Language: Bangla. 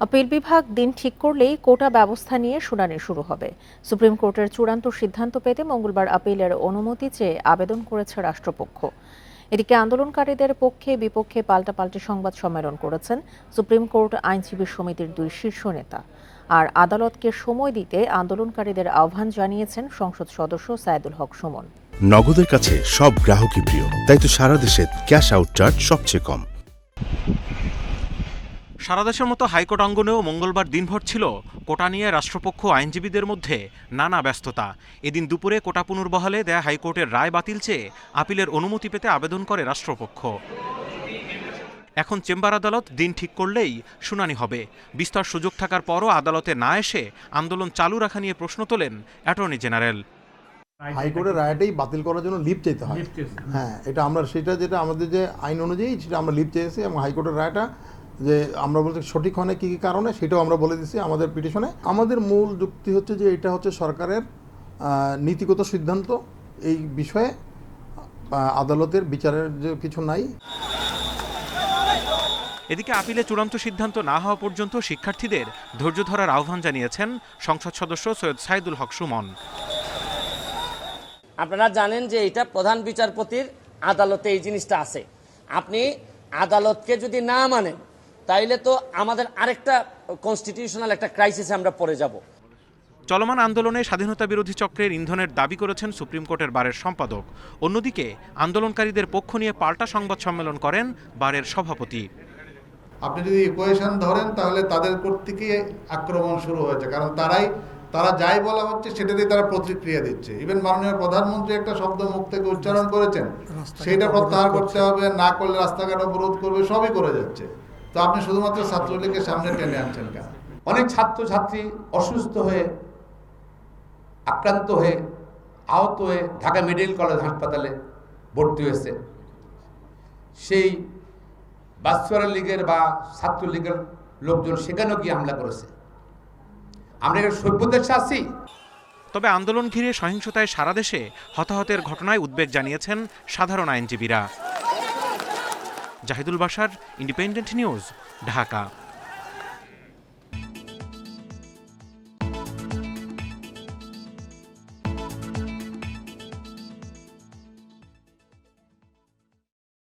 আপিল বিভাগ দিন ঠিক করলেই কোটা ব্যবস্থা নিয়ে শুনানি শুরু হবে। সুপ্রিম কোর্টের চূড়ান্ত সিদ্ধান্ত পেতে মঙ্গলবার আপিলের অনুমতি চেয়ে আবেদন করেছে রাষ্ট্রপক্ষ। এদিকে আন্দোলনকারীদের পক্ষে বিপক্ষে পাল্টাপাল্টি সংবাদ সম্মেলন করেছেন সুপ্রিম কোর্ট আইনজীবী সমিতির দুই শীর্ষ নেতা। আর আদালতকে সময় দিতে আন্দোলনকারীদের আহ্বান জানিয়েছেন সংসদ সদস্য সায়েদুল হক সুমন। নগদের কাছে সব গ্রাহকই প্রিয়, তাই তো সারা দেশে ক্যাশ আউট চার্জ সবচেয়ে কম। সারা দেশের মতো হাইকোর্ট অঙ্গনেও মঙ্গলবার দিনভর ছিল কোটা নিয়ে রাষ্ট্রপক্ষ আইনজীবীদের মধ্যে নানা ব্যস্ততা। এদিন দুপুরে কোটা পুনর্বহালে দেয়া হাইকোর্টের রায় বাতিল চেয়ে আপিলের অনুমতি পেতে আবেদন করে রাষ্ট্রপক্ষ। এখন চেম্বার আদালত দিন ঠিক করলেই শুনানি হবে। বিস্তর সুযোগ থাকার পরও আদালতে না এসে আন্দোলন চালু রাখা নিয়ে প্রশ্ন তোলেন অ্যাটর্নি জেনারেল। হাইকোর্টের রায়টাই বাতিল করার জন্য লিভ চাইতে হয়। হ্যাঁ, এটা আমরা যেটা আমাদের যে আইন অনুযায়ী সেটা আমরা লিভ চেয়েছি, এবং হাইকোর্টের রায়টা যে আমরা বলতে সঠিক হয় না কী কী কারণে সেটাও আমরা বলে দিচ্ছি আমাদের পিটিশনে। আমাদের মূল যুক্তি হচ্ছে যে এটা হচ্ছে সরকারের নীতিগত সিদ্ধান্ত, এই বিষয়ে আদালতের বিচারের যে কিছু নাই। এদিকে আপিলে চূড়ান্ত সিদ্ধান্ত না হওয়া পর্যন্ত শিক্ষার্থীদের ধৈর্য ধরার আহ্বান জানিয়েছেন সংসদ সদস্য সৈয়দ সাইদুল হক সুমন। আপনারা জানেন যে এটা প্রধান বিচারপতির আদালতে এই জিনিসটা আছে। আপনি আদালতকে যদি না মানেন তাইলে তো আমাদের আরেকটা কনস্টিটিউশনাল একটা ক্রাইসিসে আমরা পড়ে যাব। চলমান আন্দোলনে স্বাধীনতা বিরোধী চক্রের ইন্ধনের দাবি করেছেন সুপ্রিম কোর্টের বারের সম্পাদক। অন্যদিকে আন্দোলনকারীদের পক্ষ নিয়ে পাল্টা সংবাদ সম্মেলন করেন বারের সভাপতি। আপনি যদি ইকুয়েশন ধরেন তাহলে তাদের কর্তৃক আক্রমণ শুরু হয়েছে, কারণ তারা যাই বলা হচ্ছে সেটাতেই তারা প্রতিক্রিয়া দিচ্ছে। ইভেন মাননীয় প্রধানমন্ত্রী একটা শব্দ মুখ থেকে উচ্চারণ করেছেন, সেটা প্রত্যাহার করতে হবে, না করলে রাস্তাঘাট অবরোধ করবে, সবই করে যাচ্ছে। তো আপনি শুধুমাত্র ছাত্রলীগের সামনে টেনে আনছেন কেন? অনেক ছাত্রছাত্রী অসুস্থ হয়ে, আক্রান্ত হয়ে, আহত হয়ে ঢাকা মেডিকেল কলেজ হাসপাতালে ভর্তি হয়েছে। সেই বাস্তরা লীগের বা ছাত্রলীগের লোকজন সেখানেও গিয়ে হামলা করেছে। আমরা এর সভ্যদের আছি। তবে আন্দোলন ঘিরে সহিংসতায় সারা দেশে হতাহতের ঘটনায় উদ্বেগ জানিয়েছেন সাধারণ আইনজীবীরা। Zahidul Bashar, independent news, Dhaka.